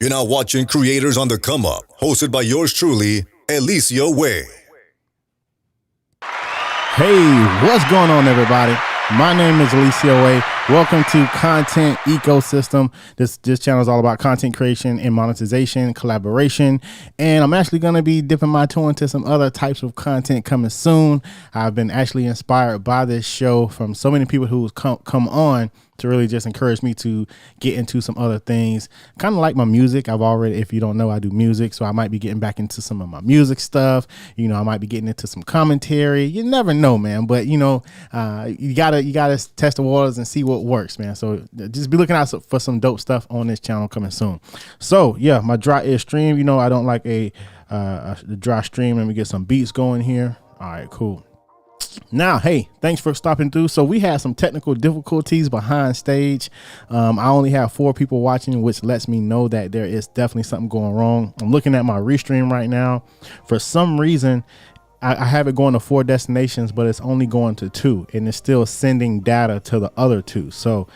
You're now watching Creators on the Come Up, hosted by yours truly, Eliseo Way. Hey, what's going on, everybody? My name is Eliseo Way. Welcome to Content Ecosystem. This channel is all about content creation and monetization, collaboration, and I'm actually going to be dipping my toe into some other types of content coming soon. I've been actually inspired by this show from so many people who's come on to really just encourage me to get into some other things. Kind of like my music. If you don't know, I do music, so I might be getting back into some of my music stuff. You know, I might be getting into some commentary. You never know, man. But you know, you gotta test the waters and see what works, man. So just be looking out for some dope stuff on this channel coming soon. So yeah, my dry air stream. You know, I don't like a dry stream. Let me get some beats going here. All right, cool. Now, hey, thanks for stopping through. So we had some technical difficulties behind stage. I only have 4 people watching, which lets me know that there is definitely something going wrong. I'm looking at my restream right now. For some reason, I have it going to 4 destinations, but it's only going to 2, and it's still sending data to the other 2. So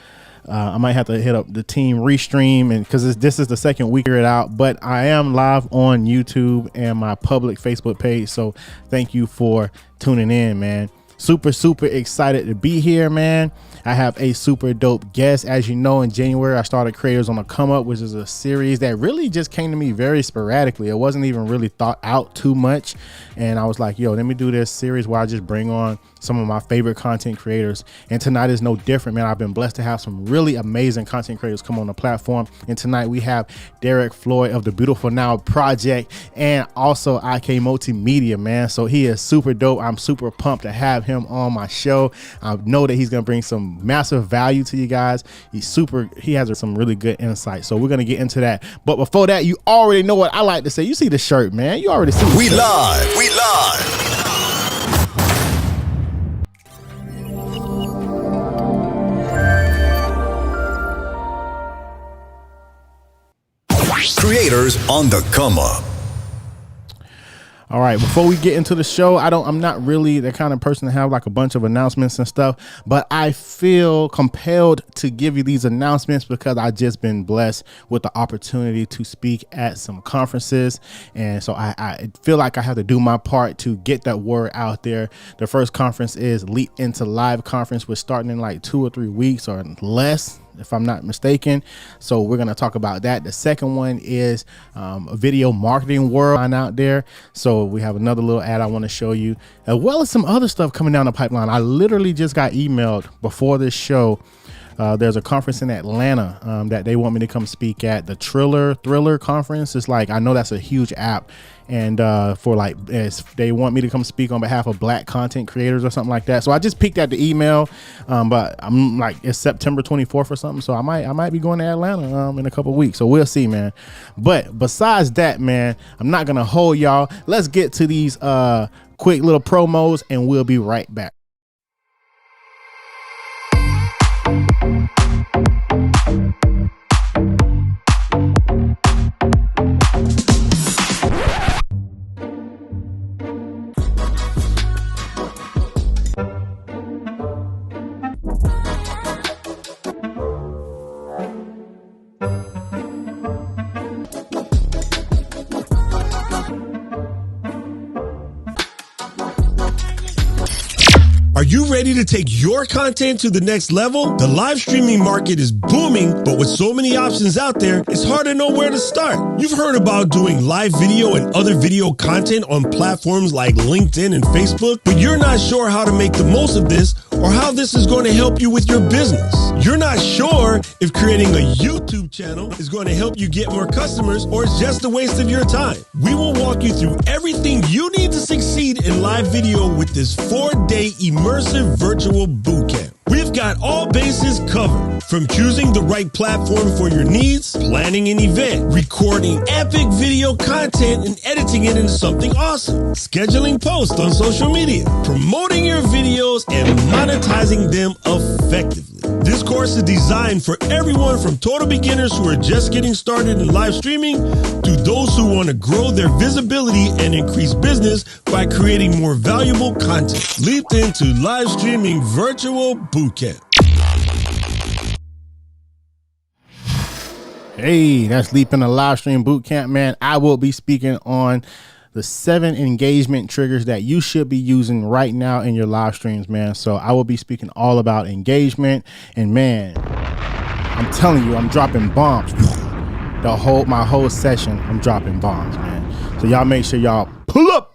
I might have to hit up the team restream, and because this is the second week, figure it out. But I am live on YouTube and my public Facebook page, so thank you for tuning in, man. Super excited to be here, man. I have a super dope guest. As you know, in January I started Creators on the Come Up, which is a series that really just came to me very sporadically. It wasn't even really thought out too much, and I was like, yo, let me do this series where I just bring on some of my favorite content creators. And tonight is no different, man. I've been blessed to have some really amazing content creators come on the platform, and tonight we have Derrick, Floyd of the Beautiful Now Project, and also IK Multimedia, man. So he is super dope. I'm super pumped to have him on my show. I know that he's gonna bring some massive value to you guys. He has some really good insight, so we're gonna get into that. But before that, you already know what I like to say. You see the shirt, man. You already see We live. Creators on the Come Up. All right, before we get into the show, I'm not really the kind of person to have like a bunch of announcements and stuff, but I feel compelled to give you these announcements because I just been blessed with the opportunity to speak at some conferences. And so I feel like I have to do my part to get that word out there. The first conference is Leap Into Live conference. We're starting in like 2 or 3 weeks or less, if I'm not mistaken. So we're going to talk about that. The second one is a video marketing world out there. So we have another little ad I want to show you, as well as some other stuff coming down the pipeline. I literally just got emailed before this show. There's a conference in Atlanta that they want me to come speak at, the Thriller conference. It's like, I know that's a huge app, and they want me to come speak on behalf of Black content creators or something like that. So I just peeked at the email, but I'm like, it's September 24th or something, so I might be going to Atlanta in a couple of weeks. So we'll see, man. But besides that, man, I'm not gonna hold y'all. Let's get to these quick little promos, and we'll be right back. Are you ready to take your content to the next level? The live streaming market is booming, but with so many options out there, it's hard to know where to start. You've heard about doing live video and other video content on platforms like LinkedIn and Facebook, but you're not sure how to make the most of this or how this is going to help you with your business. You're not sure if creating a YouTube channel is going to help you get more customers or it's just a waste of your time. We will walk you through everything you need to succeed in live video with this 4-day immersive virtual bootcamp. We've got all bases covered, from choosing the right platform for your needs, planning an event, recording epic video content and editing it into something awesome, scheduling posts on social media, promoting your videos, and monetizing them effectively. This course is designed for everyone from total beginners who are just getting started in live streaming to those who want to grow their visibility and increase business by creating more valuable content. Leap into live streaming virtual bootcamp. Hey, that's Leap in the Live Stream Bootcamp, man. I will be speaking on the 7 engagement triggers that you should be using right now in your live streams, man. So I will be speaking all about engagement, and man, I'm telling you, I'm dropping bombs. My whole session, I'm dropping bombs, man. So y'all make sure y'all pull up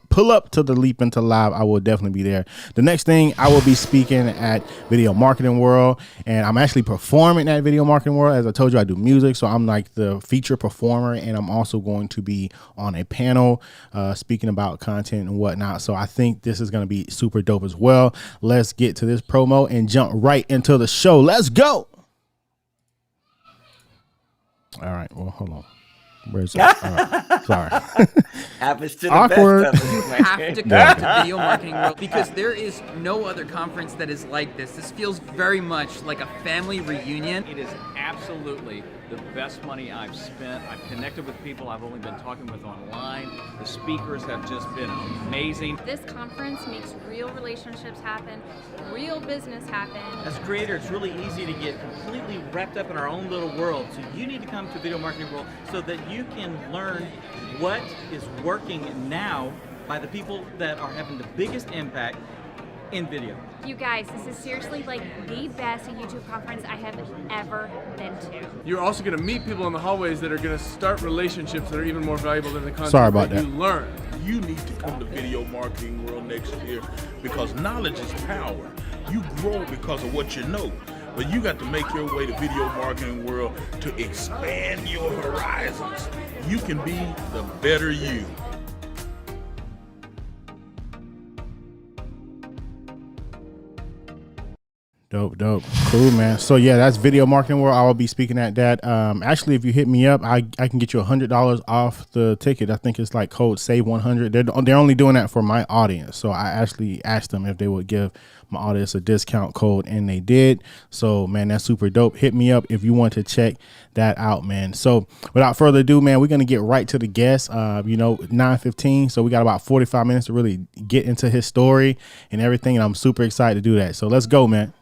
to the Leap into Live. I will definitely be there. The next thing, I will be speaking at Video Marketing World, and I'm actually performing at Video Marketing World. As I told you, I do music, so I'm like the feature performer, and I'm also going to be on a panel speaking about content and whatnot. So I think this is going to be super dope as well. Let's get to this promo and jump right into the show. Let's go. All right, well, hold on. Where's it? Sorry. Happens to the Awkward. best of us. You have to come to Video Marketing World because there is no other conference that is like this. This feels very much like a family reunion. It is absolutely the best money I've spent. I've connected with people I've only been talking with online. The speakers have just been amazing. This conference makes real relationships happen, real business happen. As a creator, it's really easy to get completely wrapped up in our own little world. So you need to come to Video Marketing World so that you can learn what is working now by the people that are having the biggest impact in video. You guys, this is seriously like the best YouTube conference I have ever been to. You're also going to meet people in the hallways that are going to start relationships that are even more valuable than the content Sorry about that that. you learn. You need to come to Video Marketing World next year because knowledge is power. You grow because of what you know, but you got to make your way to Video Marketing World to expand your horizons. You can be the better you. Dope. Cool, man. So yeah, that's Video Marketing World. I will be speaking at that. Actually, if you hit me up, I can get you $100 off the ticket. I think it's like code SAVE100. They're only doing that for my audience. So I actually asked them if they would give my audience a discount code, and they did. So man, that's super dope. Hit me up if you want to check that out, man. So without further ado, man, we're gonna get right to the guest. 9:15. So we got about 45 minutes to really get into his story and everything, and I'm super excited to do that. So let's go, man.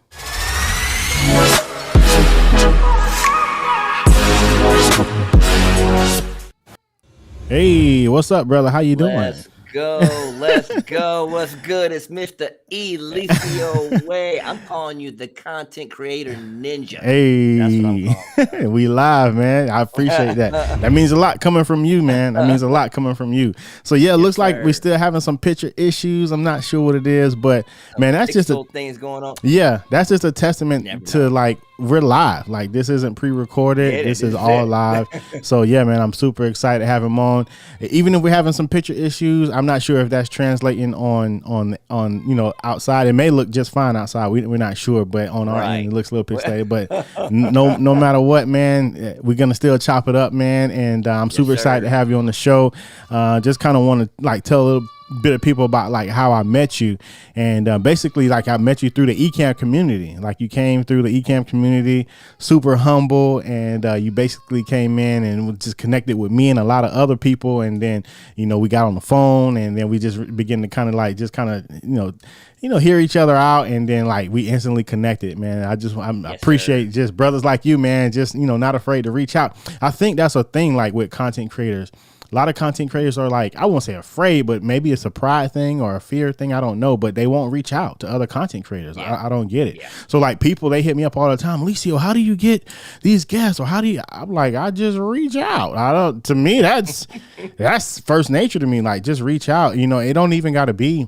Hey, what's up, brother? How you doing? Let's go. What's good? It's Mr. Eliseo Way. I'm calling you the content creator ninja. Hey, that's what I'm calling. we live, man. I appreciate that. That means a lot coming from you, man. That means a lot coming from you. So yeah, it looks like we're still having some picture issues. I'm not sure what it is, but man, that's just things going on. Yeah, that's just a testament to like we're live. Like this isn't pre-recorded. This is all live. So yeah, man, I'm super excited to have him on. Even if we're having some picture issues, I'm not sure if that's translating on outside. It may look just fine outside. We're not sure, but on our end it looks a little pixelated. But no matter what, man, we're gonna still chop it up, man. And I'm super excited to have you on the show. Just kind of want to like tell a little bit of people about like how I met you, and basically like I met you through the Ecamm community. Like you came through the Ecamm community, super humble, and you basically came in and just connected with me and a lot of other people, and then we got on the phone, and then we just began to kind of hear each other out, and then like we instantly connected, man. I appreciate just brothers like you, man, just not afraid to reach out. I think that's a thing like with content creators. A lot of content creators are like, I won't say afraid, but maybe it's a pride thing or a fear thing. I don't know, but they won't reach out to other content creators. I don't get it. So like people, they hit me up all the time. Eliseo, how do you get these guests? Or I'm like, I just reach out. To me, that's first nature to me. Like just reach out. It don't even got to be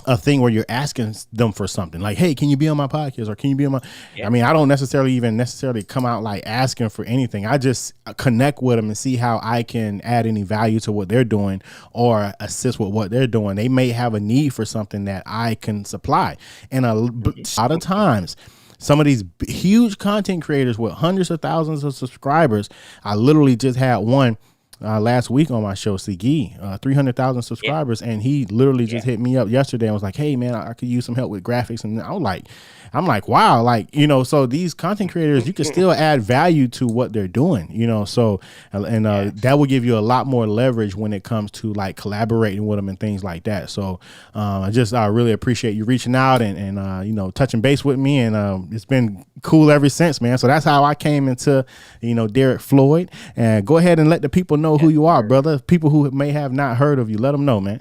a thing where you're asking them for something like, hey, can you be on my podcast, or can you be on my I mean, I don't necessarily come out like asking for anything. I just connect with them and see how I can add any value to what they're doing or assist with what they're doing. They may have a need for something that I can supply, and a lot of times some of these huge content creators with hundreds of thousands of subscribers, I literally just had one last week on my show, Sigi, 300,000 subscribers, and he literally just hit me up yesterday and was like, "Hey man, I could use some help with graphics." And I'm like, wow, like, you know, so these content creators, you can still add value to what they're doing, you know, so, and that will give you a lot more leverage when it comes to like collaborating with them and things like that. So I really appreciate you reaching out and you know, touching base with me, and it's been cool ever since, man. So that's how I came into, you know, Derrick Floyd. And go ahead and let the people know who you are, brother. People who may have not heard of you, let them know, man.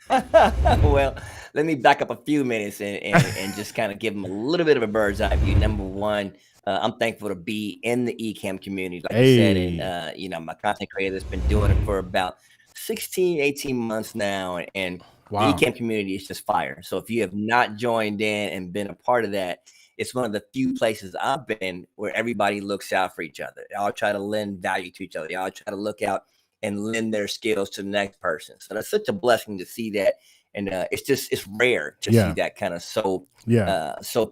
Well, let me back up a few minutes and just kind of give them a little bit of a bird's eye view. Number one, I'm thankful to be in the Ecamm community, like I said, and you know, my content creator has been doing it for about 16, 18 months now, and wow. the Ecamm community is just fire. So if you have not joined in and been a part of that, it's one of the few places I've been where everybody looks out for each other. They all try to lend value to each other. They all try to look out and lend their skills to the next person. So that's such a blessing to see that. And it's rare to see that kind of so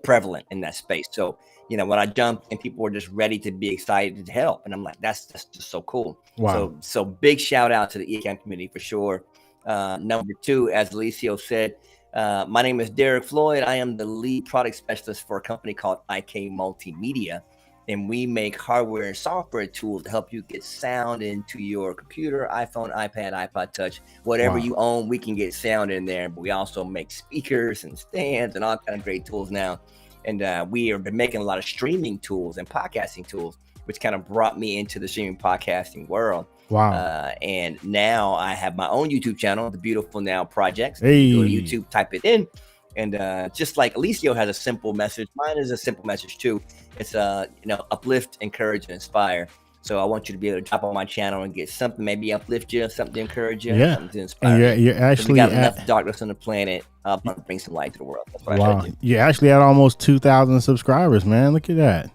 prevalent in that space. So, you know, when I jumped and people were just ready to be excited to help, and I'm like, that's just so cool. Wow. So big shout out to the Ecamm community for sure. Number two, as Eliseo said, my name is Derrick Floyd. I am the lead product specialist for a company called Multimedia. And we make hardware and software tools to help you get sound into your computer, iPhone, iPad, iPod Touch, whatever you own, we can get sound in there. But we also make speakers and stands and all kind of great tools now. And we have been making a lot of streaming tools and podcasting tools, which kind of brought me into the streaming podcasting world. Wow. And now I have my own YouTube channel, The Beautiful Now Projects. Hey. Go to YouTube, type it in. And just like Eliseo has a simple message, mine is a simple message too. It's you know, uplift, encourage, and inspire. So I want you to be able to drop on my channel and get something, maybe uplift you, something to encourage you, something to inspire and you're actually we got enough darkness on the planet. I'm gonna bring some light to the world. That's what I do. You're actually at almost 2,000 subscribers, man. Look at that.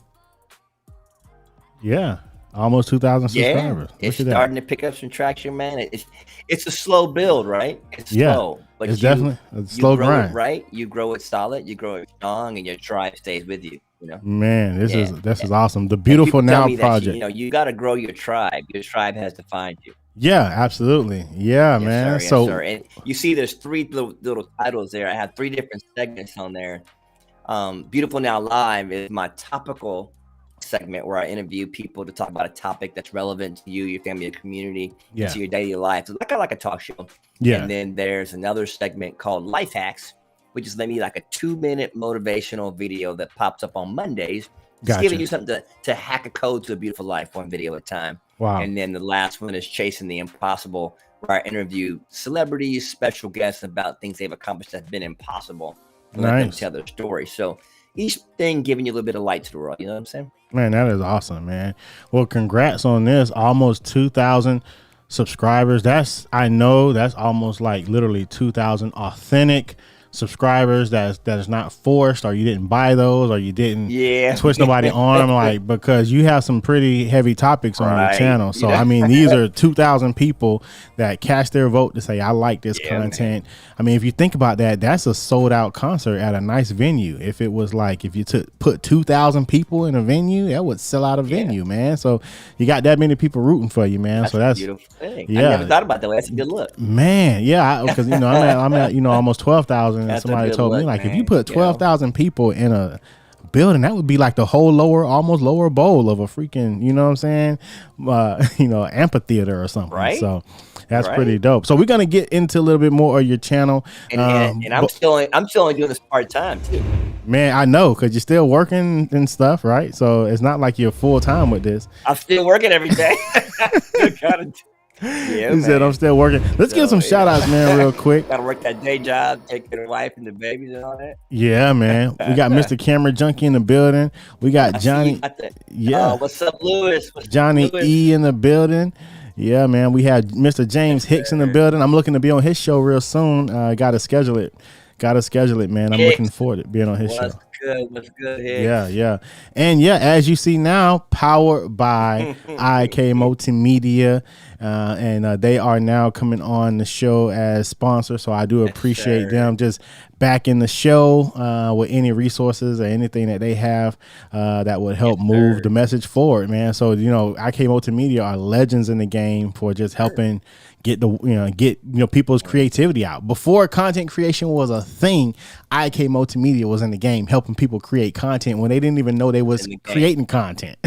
Yeah. Almost 2,000 subscribers. It's starting to pick up some traction, man. It's a slow build, right? It's slow, but it's definitely a slow grind. Right? You grow it solid, you grow it strong, and your tribe stays with you. You know, man, this is awesome. The Beautiful Now Project. You know, you got to grow your tribe. Your tribe has to find you. Yeah, absolutely. Yeah, man. Sir. And you see, there's three little titles there. I have 3 different segments on there. Beautiful Now Live is my topical segment where I interview people to talk about a topic that's relevant to you, your family, your community, to your daily life. So kind of like a talk show. Yeah. And then there's another segment called Life Hacks, which is maybe like a 2-minute motivational video that pops up on Mondays. Just giving you something to hack a code to a beautiful life, one video at a time. Wow. And then the last one is Chasing the Impossible, where I interview celebrities, special guests about things they've accomplished that's been impossible. And let them tell their story. So each thing giving you a little bit of light to the world. You know what I'm saying? Man, that is awesome, man. Well, congrats on this. Almost 2,000 subscribers. I know that's almost like literally 2,000 authentic subscribers that is not forced, or you didn't buy those, or you didn't twist nobody arm, like, because you have some pretty heavy topics on your channel. So I mean, these are 2,000 people that cast their vote to say, I like this content, man. I mean, if you think about that, that's a sold out concert at a nice venue. If it was like, if you put 2,000 people in a venue, that would sell out a venue, man. So you got that many people rooting for you, man. So that's a beautiful thing. I never thought about that way. That's a good look, man. Because you know, I'm at you know, almost 12,000. And somebody told me, like, man, if you put 12,000 people in a building, that would be like the whole almost lower bowl of a freaking, you know what I'm saying, you know, amphitheater or something. Right. So that's pretty dope. So we're gonna get into a little bit more of your channel. And I'm still only doing this part time too. Man, I know, because you're still working and stuff, right? So it's not like you're full time with this. I'm still working every day. He said, I'm still working. Let's give some shout outs, man, real quick. Gotta work that day job, take care of the wife and the babies and all that. Yeah, man. We got Mr. Camera Junkie in the building. We got Johnny. What's up, Lewis? Johnny E in the building. Yeah, man. We had Mr. James Hicks in the building. I'm looking to be on his show real soon. Gotta schedule it, man. I'm looking forward to being on his show. What's good here? Yeah. And as you see now, powered by Multimedia. and they are now coming on the show as sponsors. So I do appreciate them just backing the show with any resources or anything that they have that would help move the message forward, man. So, you know, IK Multimedia are legends in the game for just helping get people's creativity out. Before content creation was a thing, IK Multimedia was in the game helping people create content when they didn't even know they was creating content.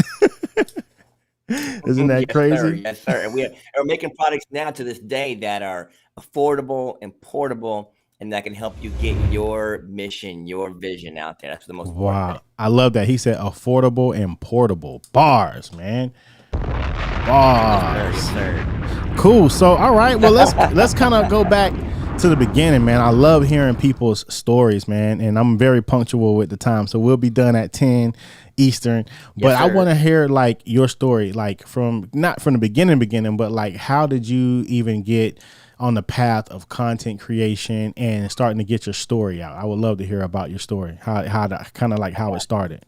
Isn't that crazy? Sir. Yes, sir. And we're making products now to this day that are affordable and portable, and that can help you get your mission, your vision out there. That's the most important thing. I love that. He said affordable and portable. Bars, man. Bars. Yes, sir. Cool. So, all right. Well, let's kind of go back to the beginning, man. I love hearing people's stories, man, and I'm very punctual with the time. So we'll be done at 10 Eastern. But I want to hear like your story, like not from the beginning, but like how did you even get on the path of content creation and starting to get your story out? I would love to hear about your story, how it started.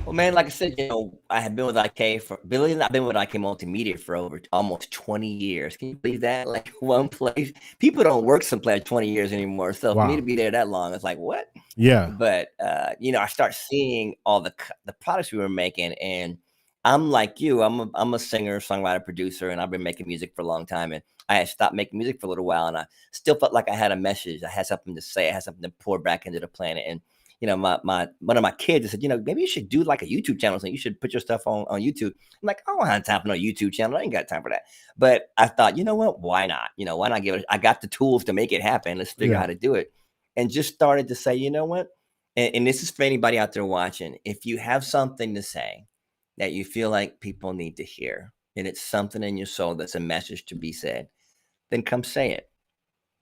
Well, man, like I said, you know, I have been with IK I've been with IK Multimedia for over almost 20 years. Can you believe that? Like one place, people don't work someplace 20 years anymore. So for me to be there that long, it's like, what? Yeah. But, you know, I start seeing all the products we were making, and I'm like you, I'm a singer, songwriter, producer, and I've been making music for a long time. And I had stopped making music for a little while, and I still felt like I had a message. I had something to say. I had something to pour back into the planet. And you know, one of my kids said, you know, maybe you should do like a YouTube channel. So you should put your stuff on YouTube. I'm like, I don't have time for no YouTube channel. I ain't got time for that. But I thought, you know what? Why not? You know, why not give it? I got the tools to make it happen. Let's figure out how to do it. And just started to say, you know what? And this is for anybody out there watching. If you have something to say that you feel like people need to hear, and it's something in your soul that's a message to be said, then come say it.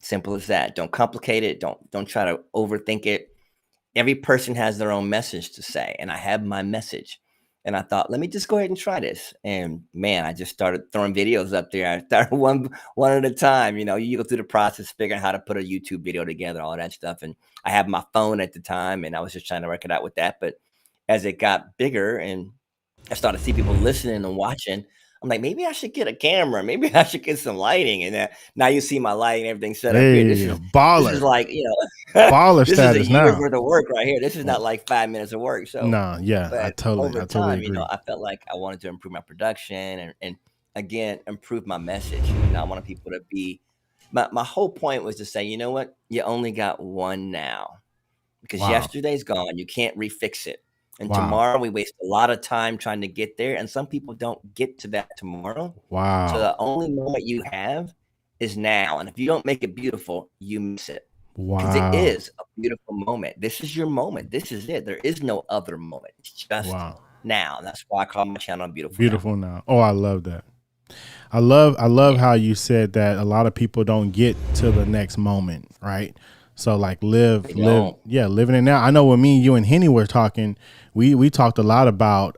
Simple as that. Don't complicate it. Don't try to overthink it. Every person has their own message to say, and I have my message. And I thought, let me just go ahead and try this. And man, I just started throwing videos up there. I started one at a time. You know, you go through the process, figuring out how to put a YouTube video together, all that stuff. And I had my phone at the time, and I was just trying to work it out with that. But as it got bigger and I started to see people listening and watching, I'm like, maybe I should get a camera. Maybe I should get some lighting. And now you see my lighting and everything set up here. This is like, you know, baller this status is a year's now. worth of work right here. This is not like 5 minutes of work. So I totally agree. You know, I felt like I wanted to improve my production and again, improve my message. You know, I wanted people to be, my whole point was to say, you know what? You only got one now because yesterday's gone. You can't refix it. And tomorrow we waste a lot of time trying to get there. And some people don't get to that tomorrow. So the only moment you have is now. And if you don't make it beautiful, you miss it. Because it is a beautiful moment. This is your moment. This is it. There is no other moment. It's just now. And that's why I call my channel Beautiful Now. Oh, I love that. I love how you said that a lot of people don't get to the next moment, right? So like living it now. I know when me, you, and Henny were talking, we talked a lot about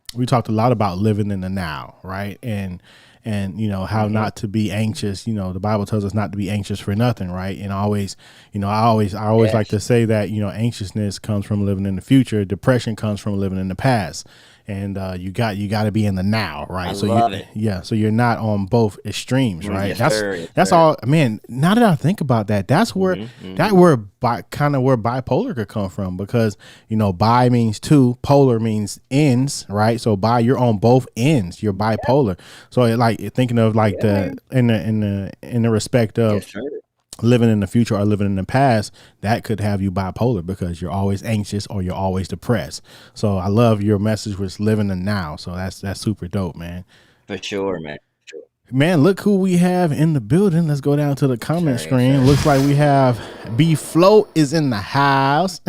living in the now, right? And you know how not to be anxious. You know, the Bible tells us not to be anxious for nothing, right? And always, you know, I always like to say that, you know, anxiousness comes from living in the future. Depression comes from living in the past. And you got to be in the now, right? So you're not on both extremes, right? That's all, man. Now that I think about that, that's where where bipolar could come from, because you know, bi means two, polar means ends, right? So you're on both ends. You're bipolar. So like thinking of like in the respect of living in the future or living in the past, that could have you bipolar because you're always anxious or you're always depressed. So I love your message was living in now. So that's super dope, man. For sure, man. Man, look who we have in the building. Let's go down to the comment screen. Looks like we have B Floyd is in the house.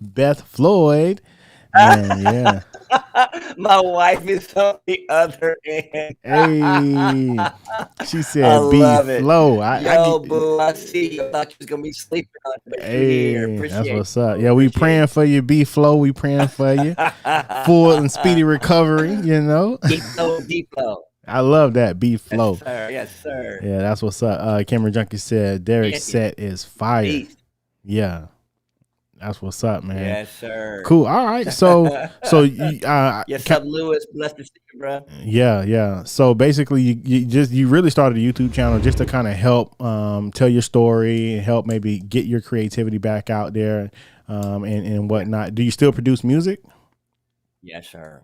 Beth Floyd. Yeah. My wife is on the other end. Hey, she said B Flow. Boo, I see you. I thought you was gonna be sleeping on it. Hey, that's what's up. Yeah, we praying for you, B Flow. We praying for you. Full and speedy recovery, you know. B Flow. I love that, B Flow. Yes, sir. Yes, sir. Yeah, that's what's up. Camera Junkie said Derrick's set is fire. Peace. Yeah. That's what's up, man. Yes, sir. Cool. All right. So Yes, up, Lewis. Blessed to see you, bro. Yeah. So basically, you really started a YouTube channel just to kind of help tell your story and help maybe get your creativity back out there, and whatnot. Do you still produce music? Yes, sir.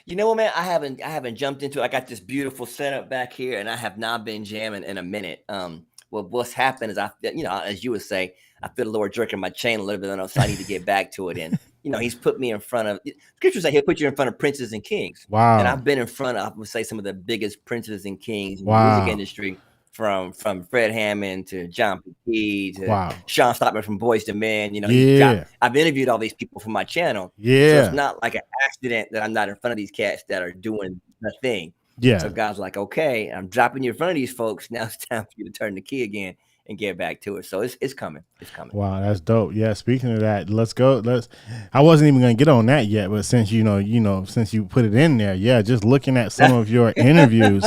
You know what, man? I haven't jumped into it. I got this beautiful setup back here, and I have not been jamming in a minute. Well, what's happened is as you would say, I feel the Lord jerking my chain a little bit, so I need to get back to it. And He's put me in front of scriptures say He'll put you in front of princes and kings. Wow. And I've been in front of, I would say, some of the biggest princes and kings in the Wow. music industry, from Fred Hammond to John P. to Wow. Sean Stockman from Boyz II Men. I've interviewed all these people for my channel. Yeah. So it's not like an accident that I'm not in front of these cats that are doing the thing. Yeah. So God's like, okay, I'm dropping you in front of these folks. Now it's time for you to turn the key again and get back to it. So it's coming. It's coming. Wow, that's dope. Yeah. Speaking of that, let's go. I wasn't even going to get on that yet, but since since you put it in there, yeah, just looking at some of your interviews,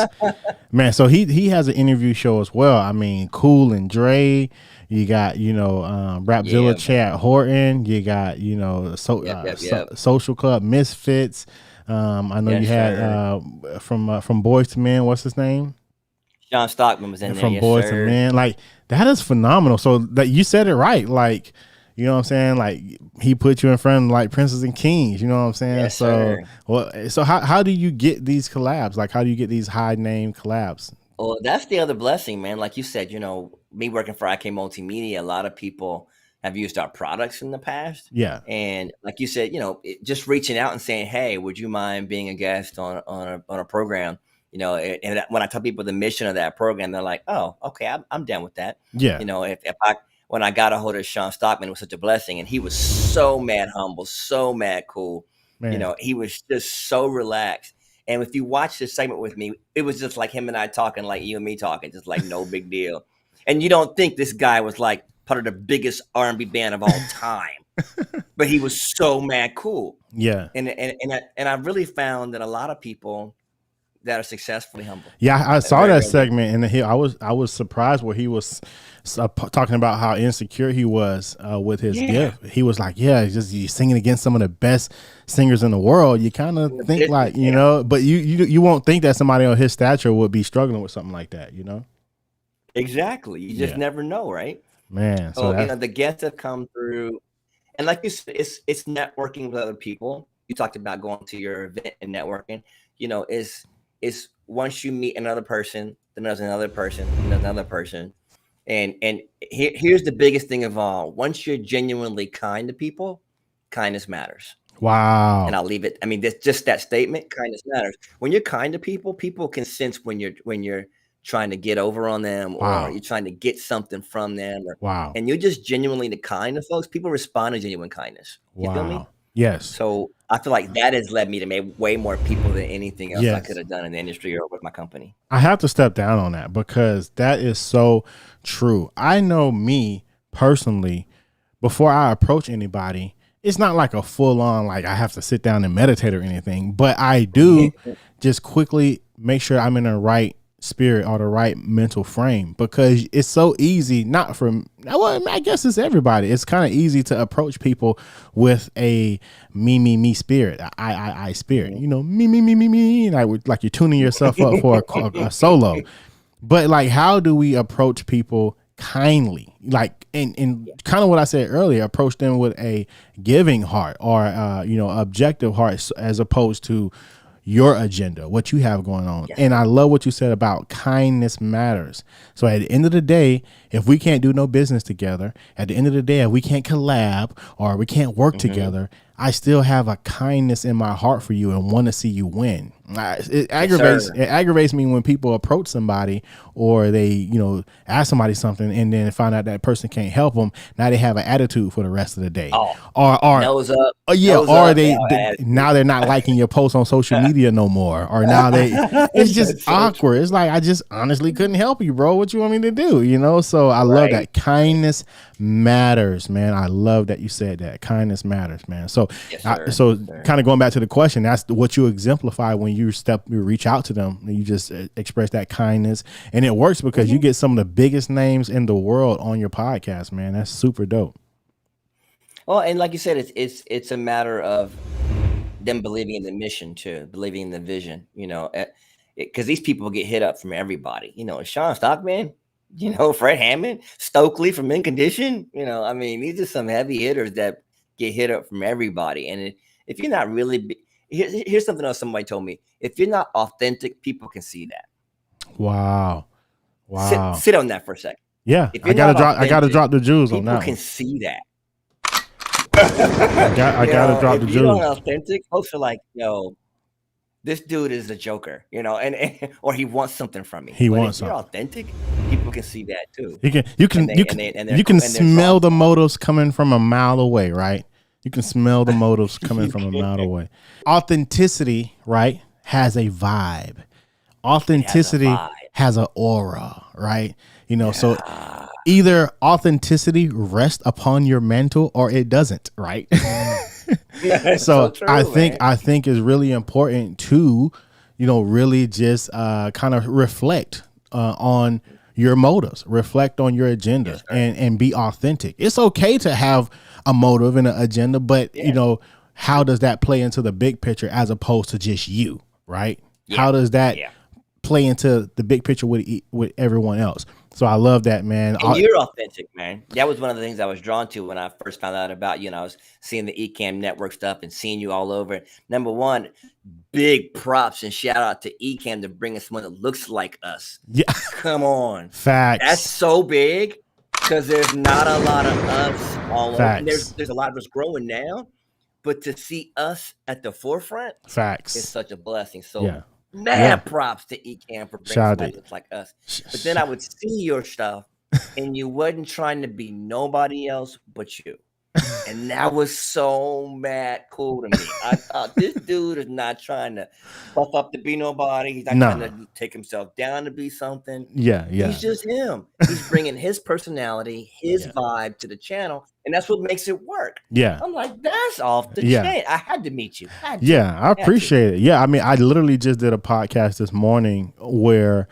man. So he has an interview show as well. I mean, Cool and Dre. You got Rapzilla, Chad Horton. You got Social Club Misfits. I know you had from Boyz II Men. What's his name? Sean Stockman was in there. From Boyz II Men. Like, that is phenomenal. So that you said it right. Like, you know what I'm saying? Like, he put you in front of like princes and kings. You know what I'm saying? Yes, so sir. So how do you get these collabs? Like, how do you get these high name collabs? Well, that's the other blessing, man. Like you said, me working for IK Multimedia, a lot of people have used our products in the past. Yeah. And like you said, just reaching out and saying, hey, would you mind being a guest on a program? And when I tell people the mission of that program, they're like, oh, okay, I'm down with that. Yeah. When I got a hold of Sean Stockman, it was such a blessing. And he was so mad humble, so mad cool. Man. He was just so relaxed. And if you watch this segment with me, it was just like him and I talking, like you and me talking, just like no big deal. And you don't think this guy was like part of the biggest R&B band of all time, but he was so mad cool. Yeah. And I really found that a lot of people that are successfully humble. Yeah, I saw that segment, and I was surprised where he was talking about how insecure he was with his gift. He was like, "Yeah, he's singing against some of the best singers in the world." You kind of think like, but you won't think that somebody on his stature would be struggling with something like that, Exactly. You just never know, right? Man. So the guests have come through, and like you said, it's networking with other people. You talked about going to your event and networking. Is once you meet another person, then there's another person, and there's another person. And here's the biggest thing of all. Once you're genuinely kind to people, kindness matters. Wow. And I'll leave it. I mean, that's just that statement, kindness matters. When you're kind to people, people can sense when you're trying to get over on them, or you're trying to get something from them. And you're just genuinely kind to folks. People respond to genuine kindness. You feel me? Yes. So I feel like that has led me to make way more people than anything else I could have done in the industry or with my company. I have to step down on that because that is so true. I know me personally, before I approach anybody, it's not like a full on, like I have to sit down and meditate or anything, but I do just quickly make sure I'm in the right spirit or the right mental frame, because it's so easy, I guess it's everybody. It's kind of easy to approach people with a me spirit, I spirit, me, like you're tuning yourself up for a solo. But like, how do we approach people kindly? Like, and kind of what I said earlier, approach them with a giving heart or, objective heart, as opposed to your agenda, what you have going on. Yeah. And I love what you said about kindness matters. So at the end of the day, if we can't do no business together, at the end of the day, if we can't collab or we can't work together, I still have a kindness in my heart for you and want to see you win. It aggravates me when people approach somebody or they, ask somebody something and then find out that person can't help them. Now they have an attitude for the rest of the day. Now they're not liking your post on social media no more. Or now it's just awkward. It's like, I just honestly couldn't help you, bro. What you want me to do? So I love that. Kindness matters, man. I love that you said that. Kindness matters, man. So, kind of going back to the question, that's what you exemplify when you reach out to them and you just express that kindness, and it works because you get some of the biggest names in the world on your podcast, man. That's super dope. Well, and like you said, it's a matter of them believing in the mission too, believing in the vision, because these people get hit up from everybody, Sean Stockman, Fred Hammond, Stokely from In Condition, I mean, these are some heavy hitters that get hit up from everybody. And if you're not really, here's something else somebody told me. If you're not authentic, people can see that. Wow. Sit on that for a second. Yeah. I gotta drop the jewels on that. People can see that. I gotta drop the jewels. If you're not authentic, folks are like, yo, this dude is a joker, and or he wants something from me. If you're authentic, people can see that too. You can smell the motives coming from a mile away, right? You can smell the motives coming from a mile away. Authenticity, right, has a vibe. Authenticity has an aura, right? So either authenticity rests upon your mantle or it doesn't, right? So true, I think it's really important to, really just kind of reflect on your motives, reflect on your agenda, and be authentic. It's okay to have a motive and an agenda, but how does that play into the big picture as opposed to just you, right? How does that play into the big picture with everyone else? So I love that, man. And you're authentic, man. That was one of the things I was drawn to when I first found out about you. And I was seeing the Ecamm network stuff and seeing you all over. Number one, big props and shout out to Ecamm to bring us someone that looks like us. Yeah, come on, facts. That's so big because there's not a lot of us all over. There's a lot of us growing now, but to see us at the forefront, facts, is such a blessing. So. Mad props to Ecamm for bringing somebody that looks like us. But then I would see your stuff, and you wasn't trying to be nobody else but you. And that was so mad cool to me. I thought this dude is not trying to puff up to be nobody. He's not trying to take himself down to be something. Yeah. He's just him. He's bringing his personality, his vibe to the channel, and that's what makes it work. Yeah. I'm like, that's off the chain. I had to meet you. I appreciate it. Yeah, I mean, I literally just did a podcast this morning where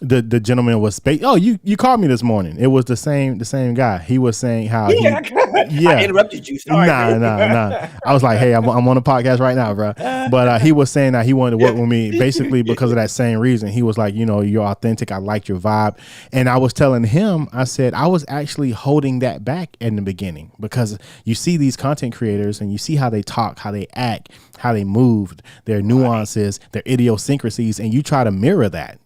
the gentleman was you called me this morning. It was the same guy. He was saying how I interrupted you. Sorry. Nah. I was like, hey, I'm on a podcast right now, bro. But he was saying that he wanted to work with me basically because of that same reason. He was like, you're authentic. I liked your vibe. And I was telling him, I said, I was actually holding that back in the beginning because you see these content creators and you see how they talk, how they act, how they move, their nuances, their idiosyncrasies, and you try to mirror that,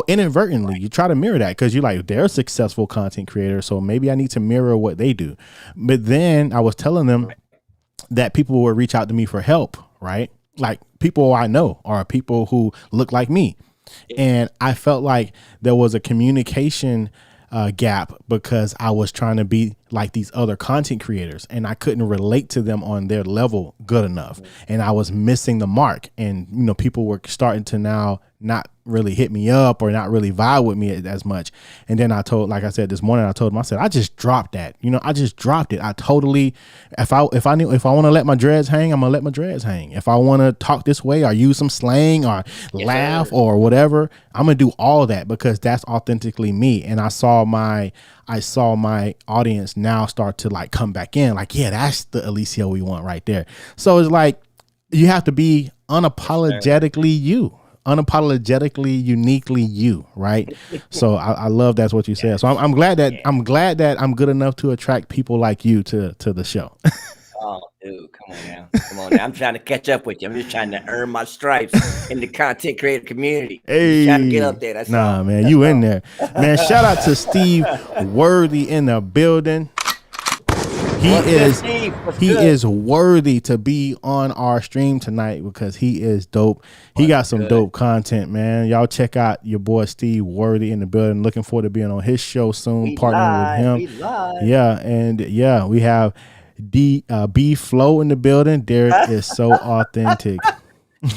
inadvertently, you try to mirror that because you're like, they're a successful content creator, so maybe I need to mirror what they do. But then I was telling them that people will reach out to me for help, right? Like people I know are people who look like me. And I felt like there was a communication gap because I was trying to be like these other content creators and I couldn't relate to them on their level good enough. And I was missing the mark. And, people were starting to now not really hit me up or not really vibe with me as much. And then like I said, this morning, I told him, I said, I just dropped that. I just dropped it. I totally, if I want to let my dreads hang, I'm gonna let my dreads hang. If I want to talk this way or use some slang or laugh or whatever, I'm gonna do all that because that's authentically me. And I saw my audience now start to like come back in like, yeah, that's the Eliseo we want right there. So it's like, you have to be unapologetically you. Unapologetically, uniquely you, right? So I love that's what you said. So I'm glad that I'm good enough to attract people like you to the show. Oh, dude, come on now. I'm trying to catch up with you. I'm just trying to earn my stripes in the content creator community. Hey, trying to get up there. That's all. Man, you in there, man. Shout out to Steve Worthy in the building. He is worthy to be on our stream tonight because he is dope. He got some dope content, man. Y'all check out your boy Steve Worthy in the building. Looking forward to being on his show soon, partnering with him. Yeah, and we have B Flow in the building. Derrick is so authentic.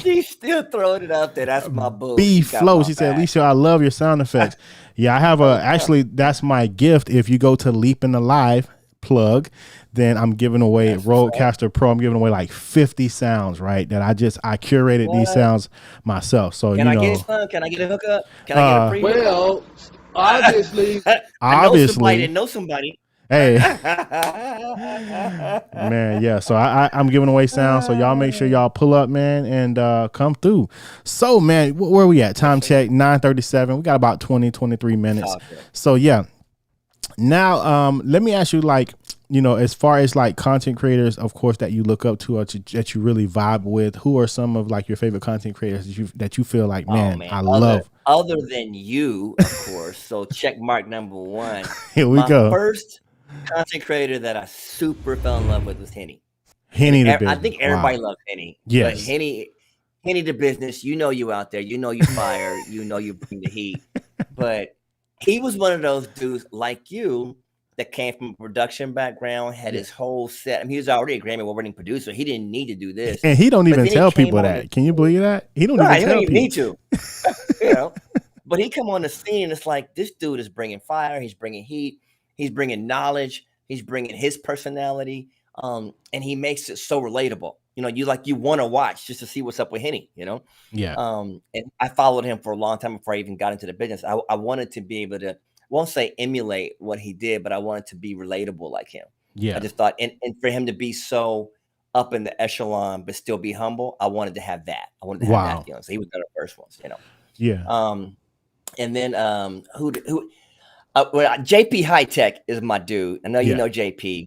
She's still throwing it out there. That's my boo. B Flow. She said, Eliseo, I love your sound effects. Yeah, I have actually, that's my gift. If you go to Leap in the Live plug, then I'm giving away Rodecaster Pro. I'm giving away like 50 sounds, right? That I curated these sounds myself. So Can I get some? Can I get a hookup? Can I get a pre? Well, obviously, I know somebody that knows somebody. Hey, man, yeah. So I'm giving away sounds. So y'all make sure y'all pull up, man, and come through. So, man, where are we at? Time check, 9:37. We got about 23 minutes. So yeah. Now, let me ask you, like, you know, as far as like content creators, of course, that you look up to or that you really vibe with, who are some of like your favorite content creators that you feel like, man, I love? Other than you, of course. So check mark number one. Here we go. First content creator that I super fell in love with was Henny. I think everybody loves Henny. Yes. But Henny the business, you know, you out there, you know, you fire, you know, you bring the heat. But he was one of those dudes like you that came from a production background, had his whole set. I mean, he was already a Grammy-winning producer. He didn't need to do this. And he don't even tell people that. Can you believe that? He don't even tell people. Need to. You know, but he come on the scene and it's like, this dude is bringing fire. He's bringing heat. He's bringing knowledge. He's bringing his personality. And he makes it so relatable. You know, you want to watch just to see what's up with Henny, you know? Yeah. And I followed him for a long time before I even got into the business. I wanted to be able to, won't say emulate what he did, but I wanted to be relatable like him. Yeah. I just thought, and for him to be so up in the echelon, but still be humble, I wanted to have that. I wanted to have that, you know? So he was one of the first ones, you know? Yeah. And then JP High Tech is my dude. I know you know JP.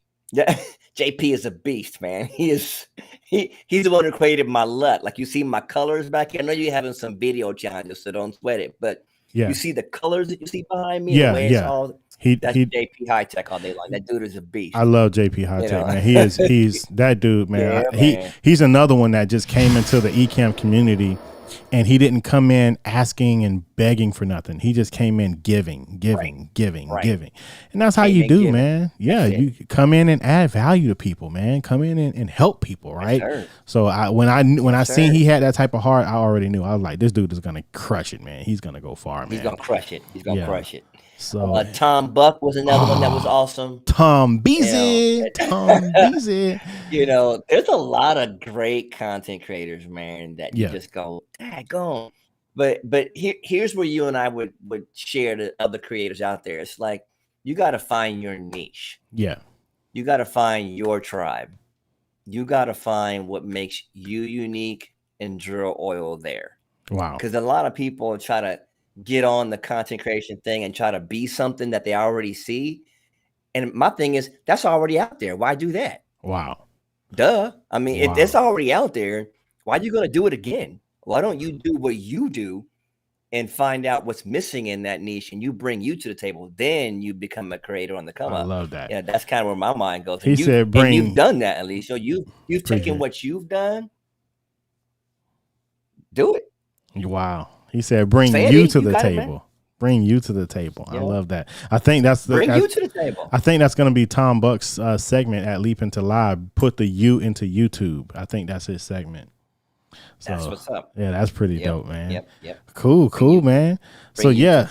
JP is a beast, man. He's the one who created my LUT. Like, you see my colors back here. I know you're having some video challenges, so don't sweat it. But you see the colors that you see behind me. Yeah, that's JP High Tech all day long. That dude is a beast. I love JP High Tech, man. He's that dude, man. He's another one that just came into the Ecamm community. And he didn't come in asking and begging for nothing. He just came in giving. And that's how you do, man. Yeah, you come in and add value to people, man. Come in and help people, right? Sure. So when I seen he had that type of heart, I already knew. I was like, this dude is gonna crush it, man. He's gonna go far, man. He's gonna crush it. He's gonna crush it. So Tom Buck was another one that was awesome. Tom Beasley. You know, there's a lot of great content creators, man, that you just go, daggone. But here's where you and I would share to other creators out there. It's like, you got to find your niche. Yeah. You got to find your tribe. You got to find what makes you unique and drill oil there. Wow. Because a lot of people try to get on the content creation thing and try to be something that they already see. And my thing is, that's already out there. Why do that? Wow. Duh. I mean, if it's already out there, why are you going to do it again? Why don't you do what you do and find out what's missing in that niche, and you bring you to the table? Then you become a creator on the come up. I love that. Yeah, that's kind of where my mind goes. He said, and you've done that, Eliseo. You've taken what you've done, do it. Wow. He said, bring you to the table. Bring you to the table. I love that. I think that's bring you to the table. I think that's going to be Tom Buck's segment at Leap Into Live. Put the you into YouTube. I think that's his segment. So, that's what's up. Yeah, that's pretty dope, man. Yep. Cool, man. So I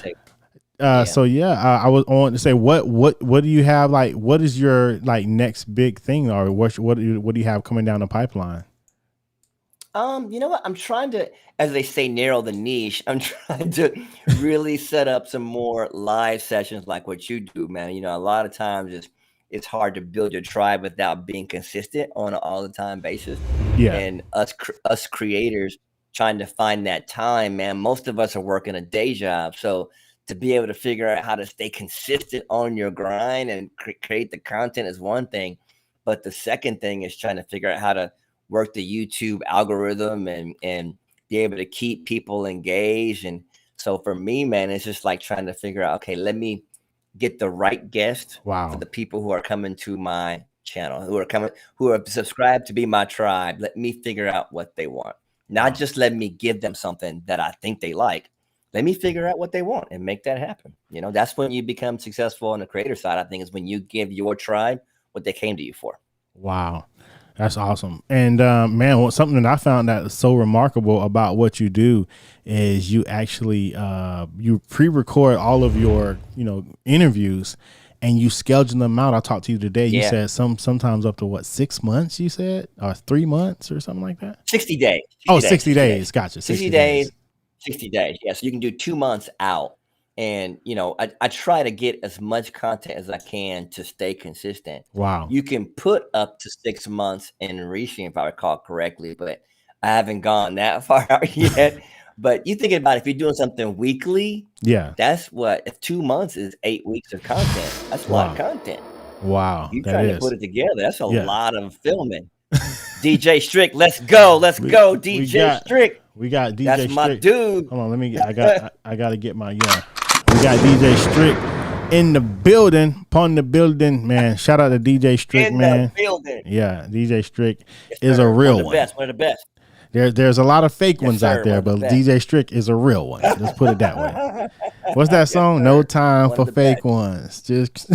was on to say, what do you have, like, what is your like next big thing, or what do you have coming down the pipeline? You know what? I'm trying to, as they say, narrow the niche. I'm trying to really set up some more live sessions like what you do, man. You know, a lot of times it's hard to build your tribe without being consistent on an all the time basis. Yeah. And us creators trying to find that time, man. Most of us are working a day job. So to be able to figure out how to stay consistent on your grind and create the content is one thing. But the second thing is trying to figure out how to work the YouTube algorithm and be able to keep people engaged. And so for me, man, it's just like trying to figure out, okay, let me get the right guest for the people who are coming to my channel, who are subscribed to be my tribe. Let me figure out what they want. Not just let me give them something that I think they like. Let me figure out what they want and make that happen. You know, that's when you become successful on the creator side. I think is when you give your tribe what they came to you for. Wow. That's awesome. And man, something that I found that is so remarkable about what you do is you actually you pre-record all of your interviews, and you schedule them out. I talked to you today. You Yeah. said sometimes up to what, 6 months, you said, or 3 months or something like that? 60 days. 60 days. Gotcha. 60 days. 60 days. Yeah. So you can do 2 months out. And, you know, I try to get as much content as I can to stay consistent. Wow. You can put up to 6 months in Restream, if I recall correctly, but I haven't gone that far out yet. But you think about it, if you're doing something weekly, Yeah. that's what, if 2 months is 8 weeks of content. That's a lot of content. Wow. You That trying is. to put it together. That's a Yeah. lot of filming. DJ Strick, let's go. Let's go, DJ Strick. We got DJ That's Strick. my dude. Hold on, let me get. I got to get my. Yeah, we got DJ Strick in the building. Upon the building, man. Shout out to DJ Strick, In man. the building. Yeah, DJ Strick Yes, is sir. a real One of the one. best. One of the best. There's a lot of fake Yes, ones sir. out there, One but of the best. DJ Strick is a real one. Let's put it that way. What's that song? sir. No time One for of the fake best. ones. Just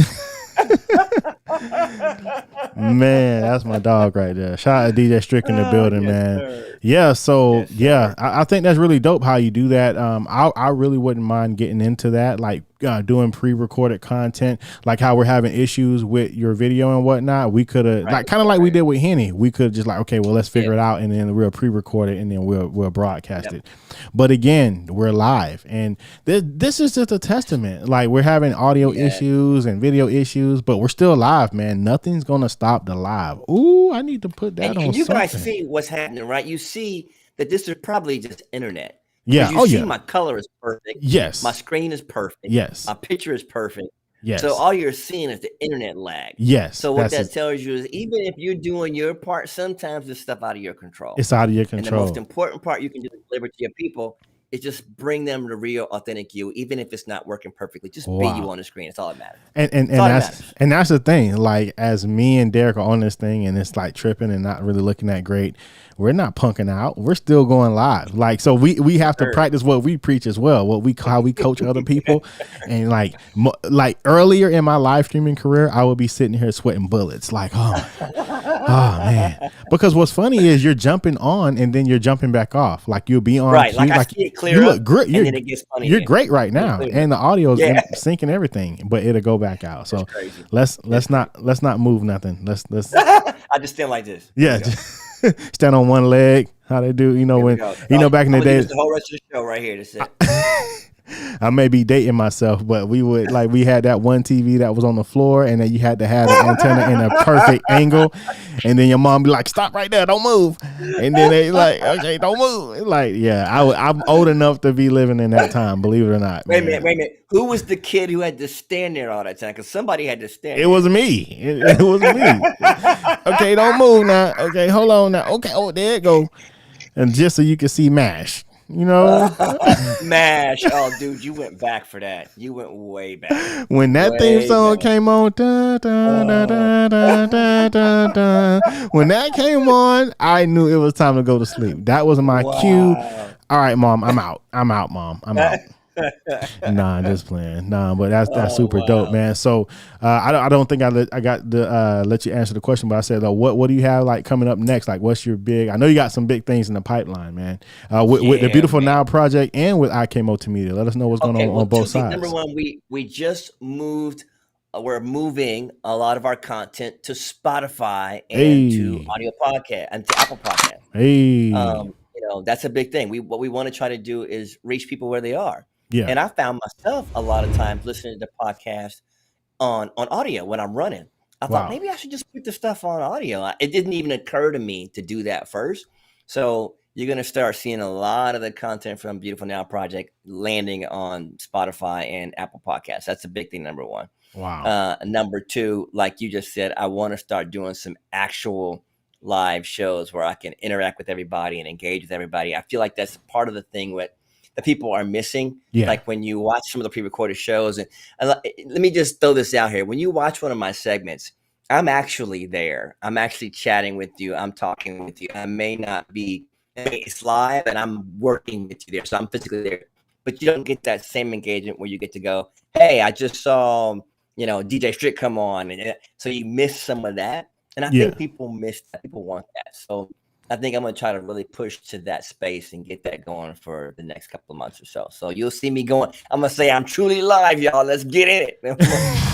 man, that's my dog right there. Shout out to DJ Strick in the building, yes, man. sir. Yeah, so Yes, sir. yeah, I think that's really dope how you do that. I really wouldn't mind getting into that, like doing pre-recorded content, like how we're having issues with your video and whatnot. We could have like kind of like we did with Henny. We could just like, okay, well, let's figure it out, and then we'll pre-record it, and then we'll broadcast it. But again, we're live, and this is just a testament. Like we're having audio issues and video issues, but we're still live, man. Nothing's gonna stop the live. Ooh, I need to put that on. And you guys something. see what's happening, right? You see that this is probably just internet. Yeah. You Oh see yeah. my color is perfect. Yes. My screen is perfect. Yes. My picture is perfect. Yes. So all you're seeing is the internet lag. Yes. So what that's that tells you is even if you're doing your part, sometimes there's stuff out of your control. it's out of your And the control. most important part you can do to deliver to your people is just bring them the real, authentic you, even if it's not working perfectly. Just be you on the screen. It's all that matters. And all that that's matters. and that's the thing. Like as me and Derrck are on this thing, and it's like tripping and not really looking that great. We're not punking out. We're still going live. Like so, we have to practice what we preach as well. How we coach other people, and like earlier in my live streaming career, I would be sitting here sweating bullets. Like oh man, because what's funny is you're jumping on and then you're jumping back off. Like you'll be on Right. cue, Like I see it clear you up, look great. and then it gets funny. You're again. great right now, clear. and the audio is Yeah. in sync and everything, but it'll go back out. So crazy. let's not move nothing. Let's I just stand like this. yeah, just stand on one leg. How they do, Here we when go. back in the I'm gonna do day. this the whole rest of the show right here. That's it. I may be dating myself, but we would we had that one TV that was on the floor, and then you had to have the antenna in a perfect angle, and then your mom be like, "Stop right there, don't move," and then they like, "Okay, don't move." Like, yeah, I'm old enough to be living in that time, believe it or not. Wait a man. minute. Who was the kid who had to stand there all that time? Because somebody had to stand. It was me. It was me. Okay, don't move now. Okay, hold on now. Okay, oh, there it go. And just so you can see MASH. MASH. Oh, dude, you went back for that. You went way back. When that theme song came on, da, da, da, da, da, da, da, da. When that came on, I knew it was time to go to sleep. That was my cue. All right, Mom, I'm out. Mom. I'm out. Nah, just playing. Nah, but that's super dope, man. So I don't think I got to let you answer the question, but I said, what do you have like coming up next? Like, what's your big? I know you got some big things in the pipeline, man. With the Beautiful Now project and with IK Multimedia. Let us know what's going on both sides. Number one, we just moved. We're moving a lot of our content to Spotify and to audio podcast and to Apple Podcast. That's a big thing. What we want to try to do is reach people where they are. Yeah. And I found myself a lot of times listening to podcasts on audio when I'm running. I thought maybe I should just put the stuff on audio. It didn't even occur to me to do that first. So you're going to start seeing a lot of the content from Beautiful Now Project landing on Spotify and Apple Podcasts. That's a big thing, number one. Wow. Number two, like you just said, I want to start doing some actual live shows where I can interact with everybody and engage with everybody. I feel like that's part of the thing that people are missing. Yeah. Like when you watch some of the pre-recorded shows, and let me just throw this out here. When you watch one of my segments, I'm actually there. I'm actually chatting with you. I'm talking with you. I may not be, it's live and I'm working with you there. So I'm physically there, but you don't get that same engagement where you get to go, hey, I just saw, DJ Strick come on. And so you miss some of that. And I think people miss that. People want that. So I think I'm going to try to really push to that space and get that going for the next couple of months or so. So you'll see me going. I'm going to say I'm truly live, y'all. Let's get in it.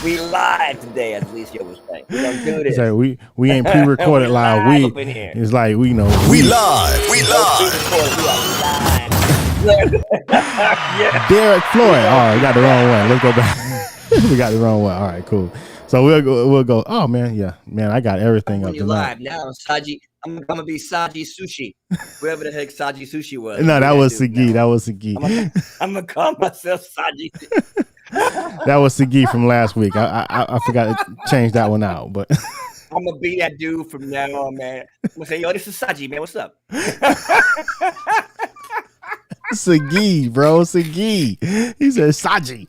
We live today, as Eliseo was saying. We're going to do this. Like we ain't pre-recorded live. It's like we We live. We live. Derrick Floyd. Oh, we got the wrong one. Let's go back. We got the wrong one. All right, cool. So we'll go. Oh man, yeah, man, I got everything up You're tonight. live now, Saji. I'm gonna be Saji Sushi, wherever the heck Saji Sushi was. No, that was Sagi. That was Sagi. I'm gonna call myself Saji. That was Sagi from last week. I forgot to change that one out, but I'm gonna be that dude from now on, man. I'm gonna say, yo, this is Saji, man. What's up? Sagi, bro, Sagi. He said Saji.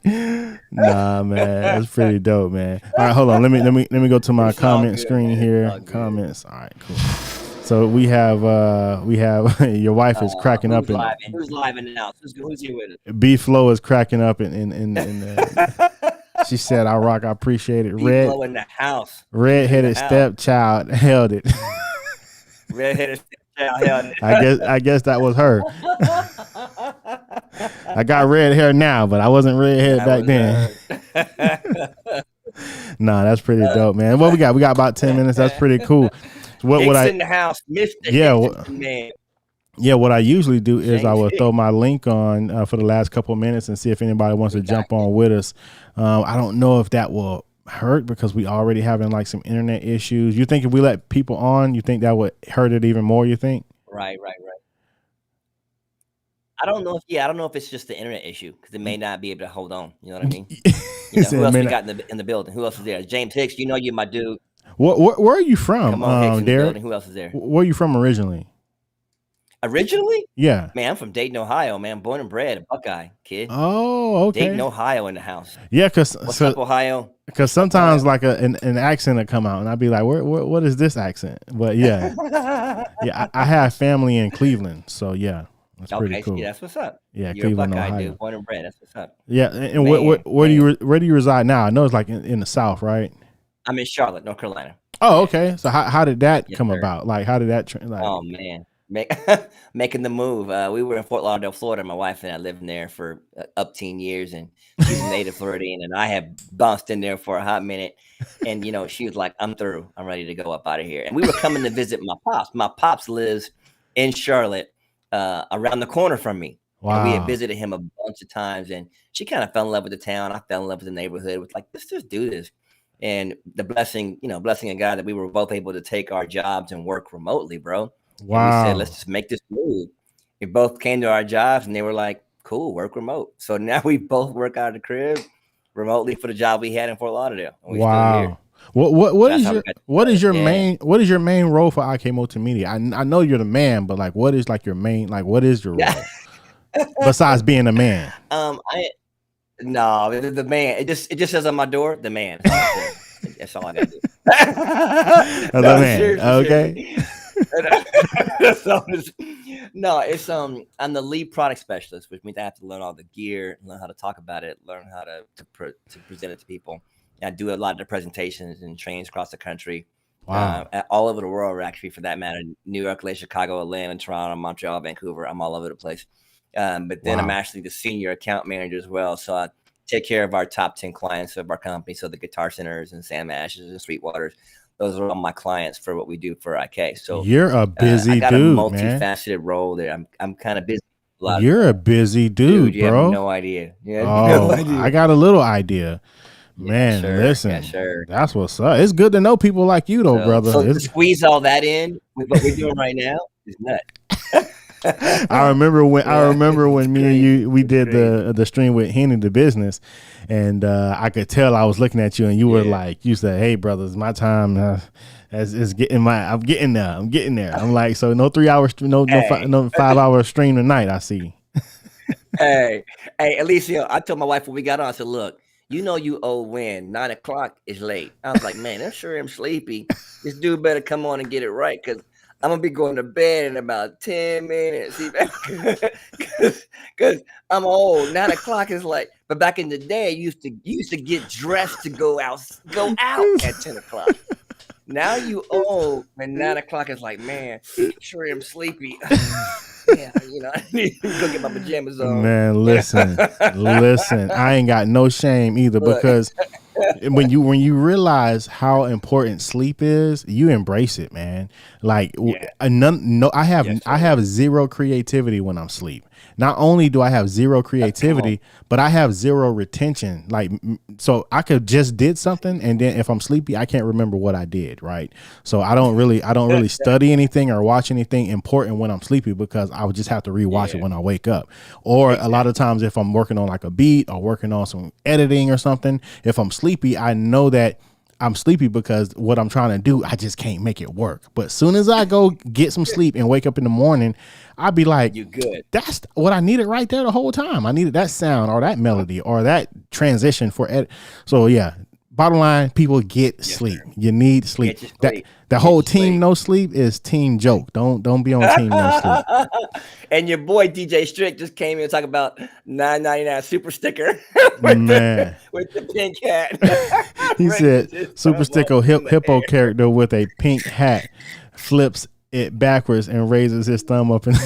Nah, man, that's pretty dope, man. All right, hold on. Let me go to my comment screen here. Comments. All right, cool. So we have your wife is cracking up. Who's live in the house? Who's here with us? B Flow is cracking up in she said, "I rock. I appreciate it." B Flow in the house. Redheaded stepchild held it. Redheaded stepchild held it. I guess that was her. I got red hair now, but I wasn't redheaded back then. Nah, that's pretty dope, man. What we got? We got about 10 minutes. That's pretty cool. What would I in the house, Mr. Man. Yeah, what I usually do is I will throw my link on for the last couple of minutes and see if anybody wants to jump on with us. I don't know if that will hurt because we already having like some internet issues. You think if we let people on, you think that would hurt it even more? You think? Right. I don't know if it's just the internet issue because it may not be able to hold on. You know what I mean? Who else we got in the building? Who else is there? James Hicks. You know you're my dude. Where are you from, Come on, Hicks in the Derrck? building. Who else is there? Where are you from originally? Originally? Yeah. Man, I'm from Dayton, Ohio, man. Born and bred, a Buckeye kid. Oh, okay. Dayton, Ohio in the house. Yeah, because what's up, Ohio? Because sometimes like an accent will come out and I'd be like, what is this accent? But yeah. Yeah, I have family in Cleveland, so yeah. That's pretty cool. Yeah, that's what's up. Yeah, you're Cleveland, a Buckeye Ohio. dude, born and bred. That's what's up. Yeah, and where do you reside now? I know it's like in the South, right? I'm in Charlotte, North Carolina. Oh, okay. So how did that come about? Like, how did that? Oh man, making the move. We were in Fort Lauderdale, Florida. My wife and I lived in there for up 10 years, and she's a native Floridian, and I had bounced in there for a hot minute. And she was like, "I'm through. I'm ready to go up out of here." And we were coming to visit my pops. My pops lives in Charlotte, around the corner from me. Wow. And we had visited him a bunch of times, and she kind of fell in love with the town. I fell in love with the neighborhood. It was like, let's just do this. And the blessing of God that we were both able to take our jobs and work remotely, bro. Wow. And we said, let's just make this move. We both came to our jobs and they were like, cool, work remote. So now we both work out of the crib remotely for the job we had in Fort Lauderdale. And we still here. What is your main role for IK Multimedia? I know you're the man, but like what is like your main, like what is your role besides being a man? No, the man. It just says on my door, the man. That's all I gotta do. The man. Okay. It's I'm the lead product specialist, which means I have to learn all the gear, learn how to talk about it, learn how to present it to people. And I do a lot of the presentations and trainings across the country. Wow. All over the world, actually, for that matter. New York, Chicago, Atlanta, Toronto, Montreal, Vancouver. I'm all over the place. But then I'm actually the senior account manager as well. So I take care of our top 10 clients of our company. So the Guitar Centers and Sam Ashes and Sweetwaters. Those are all my clients for what we do for IK. So you're a busy I got dude, a multifaceted role there. I'm kind of busy. You're a busy dude, you bro. Have no idea. No idea. I got a little idea. Man, listen, that's what's up. It's good to know people like you, though, brother. So to squeeze all that in with what we're doing right now is nuts. I remember when me and we did the stream with Henny the Business, and I could tell I was looking at you, and you were like, you said, "Hey, brothers, my time is getting I'm getting there. I'm like, so no 3 hours, no 5 hour stream tonight. I see. hey, Eliseo, I told my wife when we got on, I said, look, you old win. 9 o'clock is late. I was like, man, I'm sure I'm sleepy. This dude better come on and get it right, because I'm gonna be going to bed in about 10 minutes. Because I'm old. 9 o'clock is like, but back in the day, you used to get dressed to go out at 10 o'clock. Now you old, and 9 o'clock is like, man, sure am sleepy. Yeah, I need to go get my pajamas on. Man, listen. I ain't got no shame either, Look. because when you realize how important sleep is, you embrace it, man. Like I have zero creativity when I'm asleep. Not only do I have zero creativity, but I have zero retention. Like, so I could just did something, and then if I'm sleepy, I can't remember what I did. Right. So I don't really study anything or watch anything important when I'm sleepy, because I would just have to rewatch it when I wake up. Or a lot of times if I'm working on like a beat or working on some editing or something, if I'm sleepy, I know that I'm sleepy because what I'm trying to do, I just can't make it work. But as soon as I go get some sleep and wake up in the morning, I'll be like, you good. That's what I needed right there the whole time. I needed that sound or that melody or that transition for edit. So yeah, bottom line, people get sleep. You need sleep. The whole team no sleep is team joke. Don't be on team no sleep. And your boy DJ Strick just came in and talk about $9.99 super sticker with the pink hat. He said super sticker hippo character with a pink hat flips it backwards and raises his thumb up. And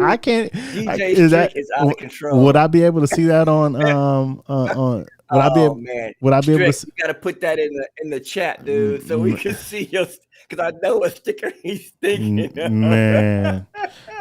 I can't. DJ Strick is out of control. Would I be able to see that on? Would I be able to? You gotta put that in the chat, dude, so we can see your. Because I know what sticker he's thinking. Man,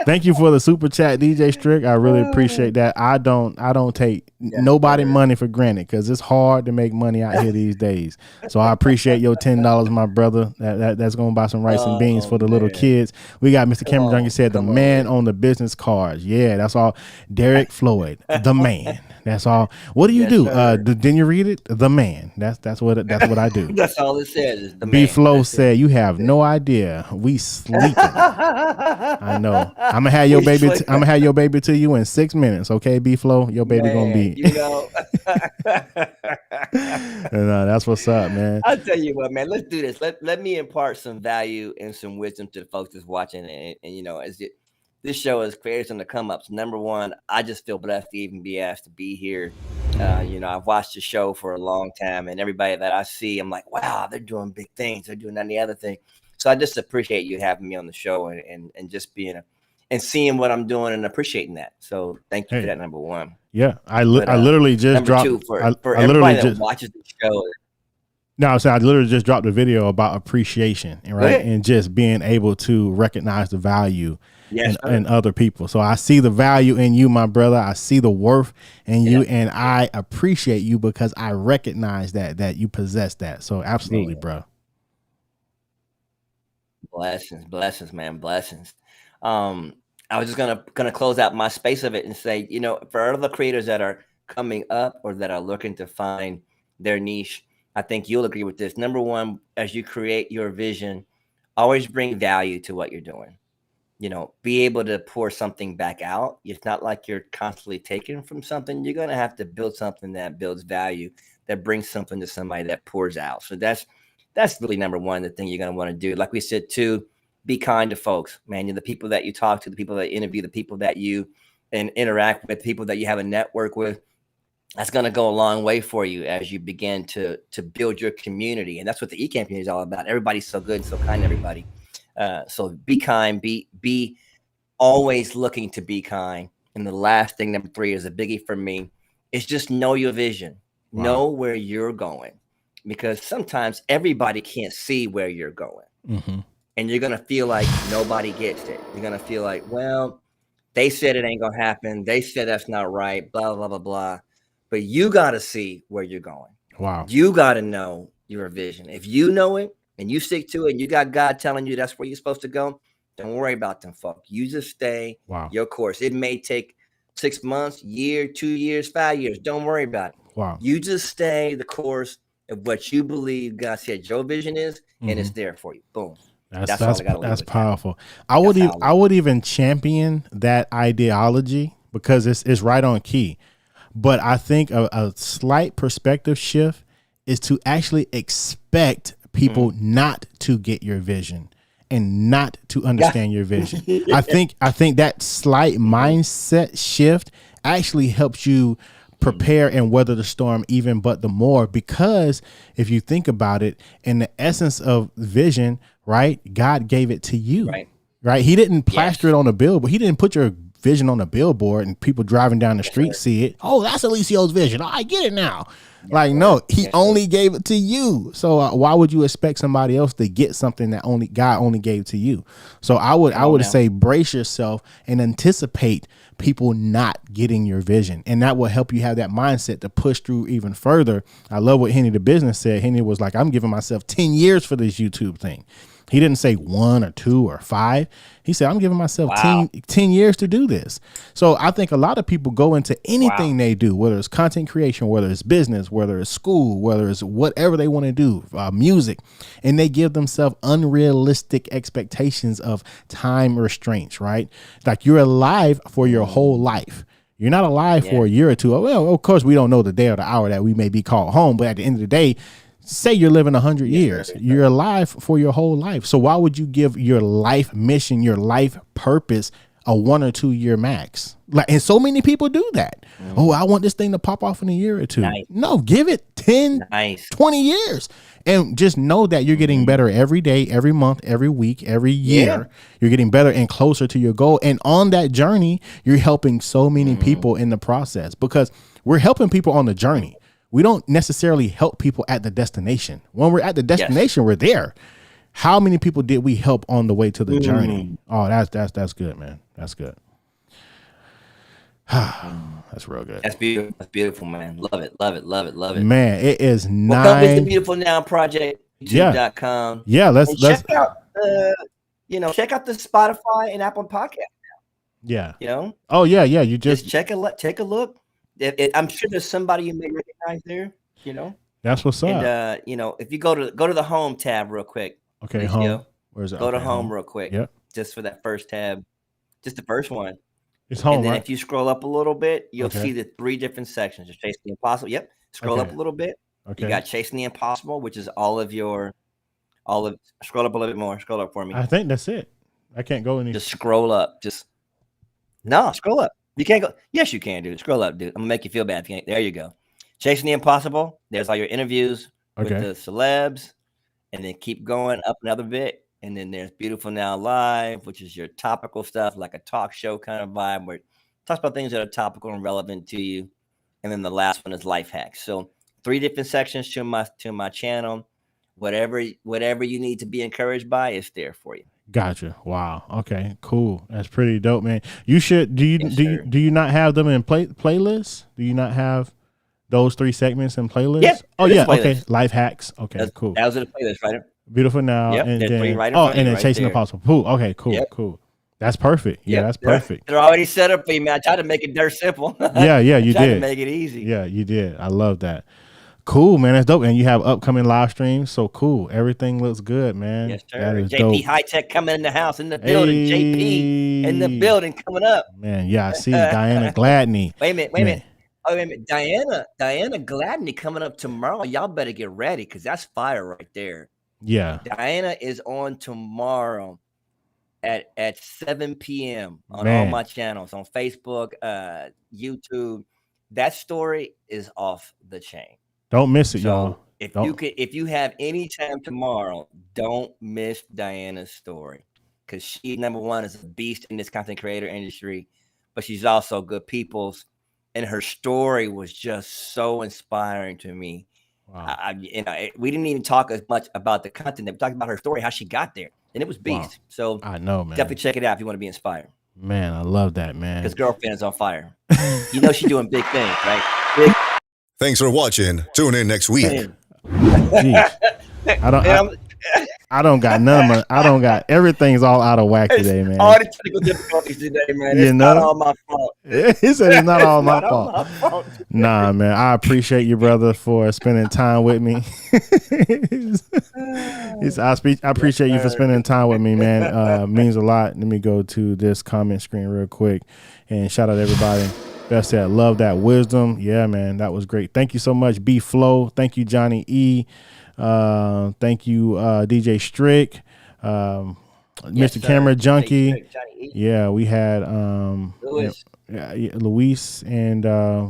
thank you for the super chat, DJ Strick. I really appreciate that. I don't take nobody money for granted, because it's hard to make money out here these days. So I appreciate your $10, my brother. That's gonna buy some rice and beans for the little kids. We got Mr. Cameron Junkie said the man on the business cards. Yeah, that's all. Derrick Floyd, the man. That's all. What do you do? Didn't you read it? The man. That's what I do. That's all it says. Is the man. B Flow said, "You have no idea. We sleeping." I know. I'm gonna have your baby. I'm gonna have your baby to you in 6 minutes. Okay, B Flow. Your baby gonna be. That's what's up, man. I'll tell you what, man. Let's do this. Let me impart some value and some wisdom to the folks that's watching, and as this show is creators on the come ups. Number one, I just feel blessed to even be asked to be here. I've watched the show for a long time, and everybody that I see, I'm like, wow, they're doing big things. They're doing that and the other thing. So I just appreciate you having me on the show and just being and seeing what I'm doing and appreciating that. So thank you for that. Number one. Yeah, I literally just dropped. Two, for everybody that watches the show. No, so I literally just dropped a video about appreciation, right, and just being able to recognize the value. And other people. So I see the value in you, my brother. I see the worth in you, and I appreciate you because I recognize that you possess that. So absolutely, bro. Blessings, man. Blessings. I was just gonna close out my space of it and say, for other creators that are coming up or that are looking to find their niche, I think you'll agree with this. Number one, as you create your vision, always bring value to what you're doing. Be able to pour something back out. It's not like you're constantly taking from something. You're going to have to build something that builds value, that brings something to somebody, that pours out. So that's really number one, the thing you're going to want to do. Like we said, too, be kind to folks, man. The people that you talk to, the people that interview, the people that you interact with, people that you have a network with. That's going to go a long way for you as you begin to build your community. And that's what the Ecamm community is all about. Everybody's so good and so kind to everybody. So be kind, be always looking to be kind. And the last thing, number three, is a biggie for me, is just know your vision. Wow. Know where you're going, because sometimes everybody can't see where you're going. Mm-hmm. And you're going to feel like nobody gets it. You're going to feel like, well, they said it ain't going to happen. They said that's not right, blah, blah, blah, blah. But you got to see where you're going. Wow. You got to know your vision. If you know it, and you stick to it, and you got God telling you that's where you're supposed to go, don't worry about them folk. You just stay your course. It may take 6 months, year, 2 years, 5 years. Don't worry about it. Wow. You just stay the course of what you believe God said your vision is, and it's there for you. Boom. That's powerful. I would even champion that ideology because it's right on key. But I think a slight perspective shift is to actually expect people not to get your vision and not to understand your vision. I think that slight mindset shift actually helps you prepare and weather the storm even but the more, because if you think about it, in the essence of vision, right, God gave it to you, right? He didn't plaster it on a billboard. He didn't put your vision on a billboard and people driving down the street see it. Oh, that's Eliseo's vision. Oh, I get it now. Like, no, he only gave it to you. So why would you expect somebody else to get something that only God only gave to you? So I would say brace yourself and anticipate people not getting your vision, and that will help you have that mindset to push through even further. I love what Henny the business said. Henny was like, I'm giving myself 10 years for this YouTube thing. He didn't say 1 or 2 or 5. He said, I'm giving myself 10 years to do this. So I think a lot of people go into anything they do, whether it's content creation, whether it's business, whether it's school, whether it's whatever they want to do, music, and they give themselves unrealistic expectations of time restraints, right? Like, you're alive for your whole life. You're not alive for a year or two. Well, of course, we don't know the day or the hour that we may be called home, but at the end of the day, say you're living 100 years, you're alive for your whole life. So why would you give your life mission, your life purpose, a 1 or 2 year max? Like, and so many people do that. Oh, I want this thing to pop off in a year or two. No, give it 10, 20 years. And just know that you're getting better every day, every month, every week, every year. You're getting better and closer to your goal. And on that journey, you're helping so many people in the process, because we're helping people on the journey. We don't necessarily help people at the destination. When we're at the destination, we're there. How many people did we help on the way to the journey? Oh, that's good, man. That's good. That's real good. That's beautiful. That's beautiful, man. Love it. Love it. Love it. Love it. Man, it is Well, come visit the Beautiful Now Project, YouTube.com. Yeah, let's check out check out the Spotify and Apple Podcast now. Yeah. You know? Oh yeah, yeah. You just take a look. I'm sure there's somebody you may recognize there, you know. That's what's up. And if you go to the home tab real quick. Okay, home. Where's it? Go to home real quick. Yep. Just for that first tab, just the first one. It's home. And then right? if you scroll up a little bit, you'll see the 3 different sections. There's Chasing the Impossible. Yep. Scroll up a little bit. Okay. You got Chasing the Impossible, which is scroll up a little bit more. Scroll up for me. I think that's it. I can't go any. Just scroll up. Scroll up. You can't go. Yes, you can, dude. Scroll up, dude. I'm gonna make you feel bad if you can't. There you go. Chasing the Impossible. There's all your interviews with the celebs, and then keep going up another bit. And then there's Beautiful Now Live, which is your topical stuff, like a talk show kind of vibe, where it talks about things that are topical and relevant to you. And then the last one is Life Hacks. So 3 different sections to my channel. Whatever you need to be encouraged by is there for you. Gotcha. Wow. Okay. Cool. That's pretty dope, man. You should. Do you not have them in playlists? Do you not have those 3 segments in playlists? Yeah. Oh yeah. Okay. Life hacks. Okay. Cool. That was in the playlist, right? Beautiful Now. Yep. And then and then Chasing the Impossible. Cool. Okay. Cool. Yep. Cool. That's perfect. Yeah, that's perfect. They're already set up for you, man. I tried to make it dirt simple. Yeah. You tried did. to make it easy. Yeah, you did. I love that. Cool, man. That's dope. And you have upcoming live streams. So cool. Everything looks good, man. Yes, sir. That is JP dope. High Tech coming in the house, in the building. JP in the building coming up. Man, yeah, I see Diana Gladney. Wait a minute. Oh, wait a minute. Diana Gladney coming up tomorrow. Y'all better get ready, because that's fire right there. Yeah. Diana is on tomorrow at 7 p.m. on all my channels, on Facebook, YouTube. That story is off the chain. Don't miss it, y'all. If you have any time tomorrow, don't miss Diana's story, because she, number one, is a beast in this content creator industry, but she's also good people's, and her story was just so inspiring to me. Wow. We didn't even talk as much about the content. We talked about her story, how she got there, and it was beast. Wow. So I know, man. Definitely check it out if you want to be inspired. Man, I love that, man. Because girlfriend is on fire. You know she's doing big things, right? Thanks for watching. Tune in next week. Jeez. I don't got none of my. I don't got everything's all out of whack today, man. All the technical difficulties today, man. It's not all my fault. He said it's not all my fault. Nah, man. I appreciate you, brother, for spending time with me. I appreciate you for spending time with me, man. Means a lot. Let me go to this comment screen real quick and shout out everybody. Best said, love that wisdom. Yeah, man, that was great. Thank you so much, B Flow. Thank you, Johnny E. Thank you, DJ Strick, Mr. Camera Junkie. Yeah, we had Louis. Luis, and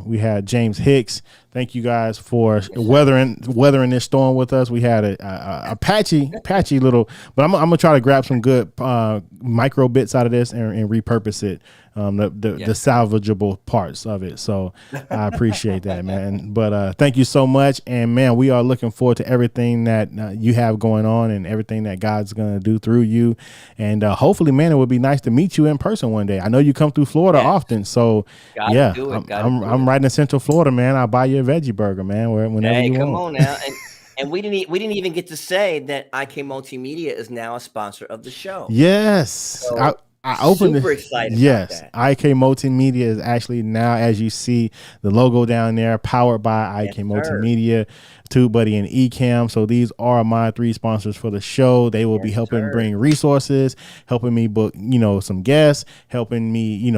we had James Hicks. Thank you guys for weathering this storm with us. We had a patchy little, but I'm gonna try to grab some good micro bits out of this and repurpose it, the salvageable parts of it. So I appreciate that, man. But thank you so much, and man, we are looking forward to everything that you have going on and everything that God's gonna do through you. And hopefully, man, it would be nice to meet you in person one day. I know you come through Florida often, so I'm right in Central Florida, man. I'll buy you a veggie burger, man. Whenever you come want. on now. And we didn't even get to say that IK Multimedia is now a sponsor of the show. Yes. So, I opened super excited. Yes, about that. IK Multimedia is actually now, as you see the logo down there, powered by IK Multimedia, TubeBuddy, and Ecamm. So these are my 3 sponsors for the show. They will be helping bring resources, helping me book, some guests, helping me,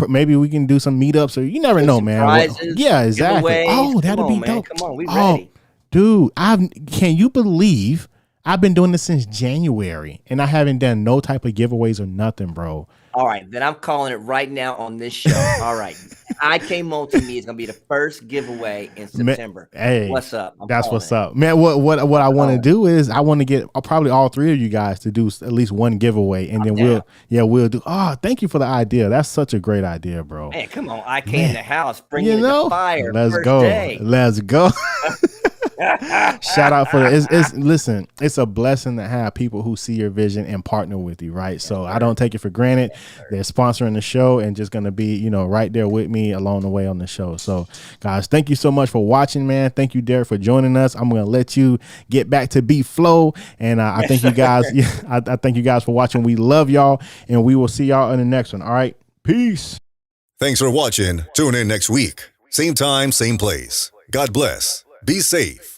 maybe we can do some meetups, or you never know, man. Yeah, exactly. Giveaways. Oh, that'd be dope. Come on, we ready. Dude, can you believe I've been doing this since January and I haven't done no type of giveaways or nothing, bro. All right, then I'm calling it right now on this show. All right, IK Multimedia is gonna be the first giveaway in September. Hey, what's up? That's what's up, man. What I want to do is I want to get probably all 3 of you guys to do at least one giveaway, and then we'll do. Oh, thank you for the idea. That's such a great idea, bro. Man, come on, IK in the house, bring you the fire. Let's first go. Day. Let's go. Shout out for that. Listen, it's a blessing to have people who see your vision and partner with you, right? So I don't take it for granted. They're sponsoring the show and just going to be, right there with me along the way on the show. So guys, thank you so much for watching, man. Thank you, Derrick, for joining us. I'm going to let you get back to be flow. And I thank you guys. I thank you guys for watching. We love y'all, and we will see y'all in the next one. All right. Peace. Thanks for watching. Tune in next week. Same time, same place. God bless. Be safe.